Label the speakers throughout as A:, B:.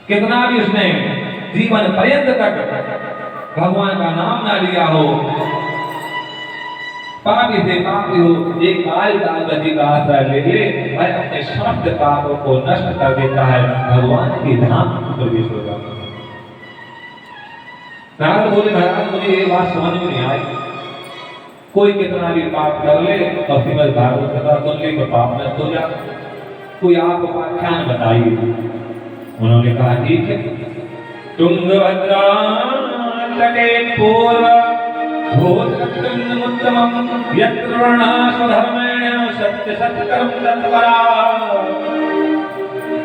A: कितना भी उसने जीवन पर्यंत तक भगवान का नाम ना लिया हो, पापी से पापी हो, एक काल गति का आश्रय ले ले, वह अपने समस्त पापों को नष्ट कर देता है, भगवान के धाम में प्रवेश होगा। नारद बोले महाराज मुझे ये बात समझ में नहीं आई, कोई कितना भी पाप कर ले और श्रीमद् भागवत कथा सुन ले तो पाप नष्ट हो जाता, कोई आप उपाख्यान बताइए। उन्होंने कहा ठीक है, तुंगभद्रा तटे पूर्व भूतकृतमुत्तमं यत्र वर्णाश्वधर्मेण सत्य सत्कर्म तत्परा।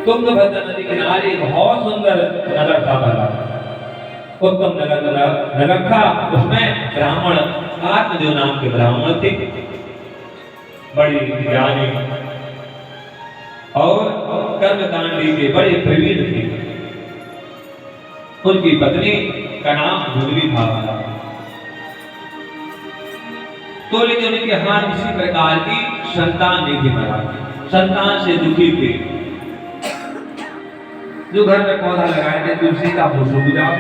A: तुंगभद्रा नदी किनारे बहुत सुंदर नगर था भला, उत्तम नगर था। उसमें ब्राह्मण आत्मदेव नाम के ब्राह्मण थे, बड़ी ज्ञानी और कर्मकांडी के बड़े प्रवीण थे। उनकी पत्नी का नाम भूदेवी था। तो लेकिन उनके हाथ किसी प्रकार की संतान नहीं थी महाराज, संतान से दुखी थे। जो घर में पौधा लगाए थे तुलसी का वो सूख जाओ,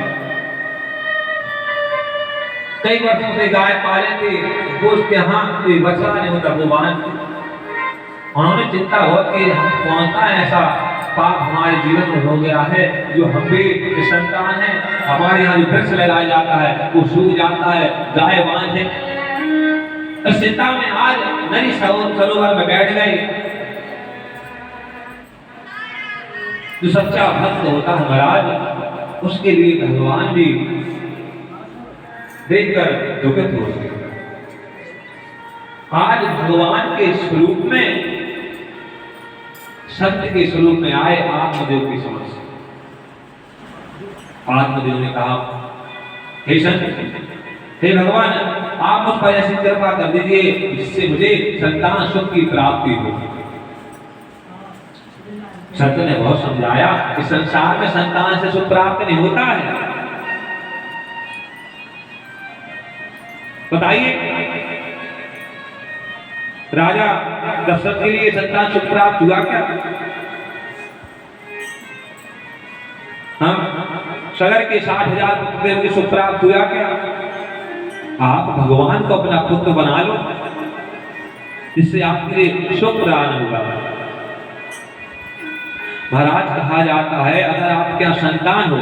A: कई वर्षों से गाय पाले थे, वो उसके हाथ कोई बचा नहीं होता वो बांध। उन्होंने चिंता हो कि हम कौन सा ऐसा पाप हमारे जीवन में हो गया है जो हम भी संतान है, हमारे यहाँ जो वृक्ष लगाया जाता है वो सूख जाता है, गाय बांध है। इस चिंता में आज नदी सरोवर में बैठ गए। जो सच्चा भक्त होता है महाराज, उसके लिए भगवान भी देखकर दुखित होते। आज भगवान के स्वरूप में, सत्य के स्वरूप में आए आत्मदेव की समस्या। आत्मदेव ने कहा हे संत, हे भगवान, आप मुझ पर ऐसी कृपा कर दीजिए जिससे मुझे संतान सुख की प्राप्ति हो। संत ने बहुत समझाया कि संसार में संतान से सुख प्राप्त नहीं होता है। बताइए, राजा दशरथ के लिए संतान सुख प्राप्त हुआ क्या? सगर के 60,000 पुत्र के सुख प्राप्त हुआ क्या? आप भगवान को अपना पुत्र बना लो, जिससे आपके लिए सुख प्रदान होगा। महाराज कहा जाता है अगर आपके यहाँ संतान हो,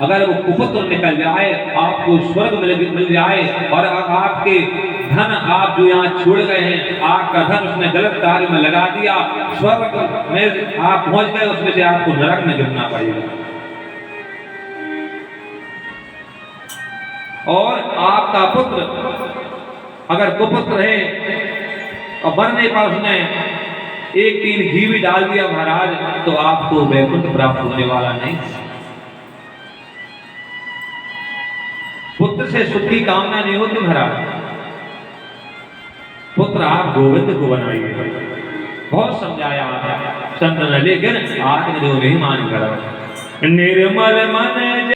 A: अगर वो कुपुत्र निकल जाए, आपको स्वर्ग मिल जाए, और आपके धन आप जो यहाँ छोड़ गए हैं, आपका धन उसने गलत कार्य में लगा दिया, स्वर्ग में आप पहुंच गए, उसमें से आपको नरक में गिरना पड़ेगा। और आपका पुत्र अगर कुपुत्र है और मरने पर उसने 1 टीन घी भी डाल दिया महाराज, तो आपको वैकुंठ प्राप्त होने वाला नहीं। पुत्र से सुख की कामना नहीं होती महाराज, पुत्र आप गोविंद को बनाइए। बहुत समझाया संत ने, लेकिन आत्मदेव नहीं मान कर निर्मल मन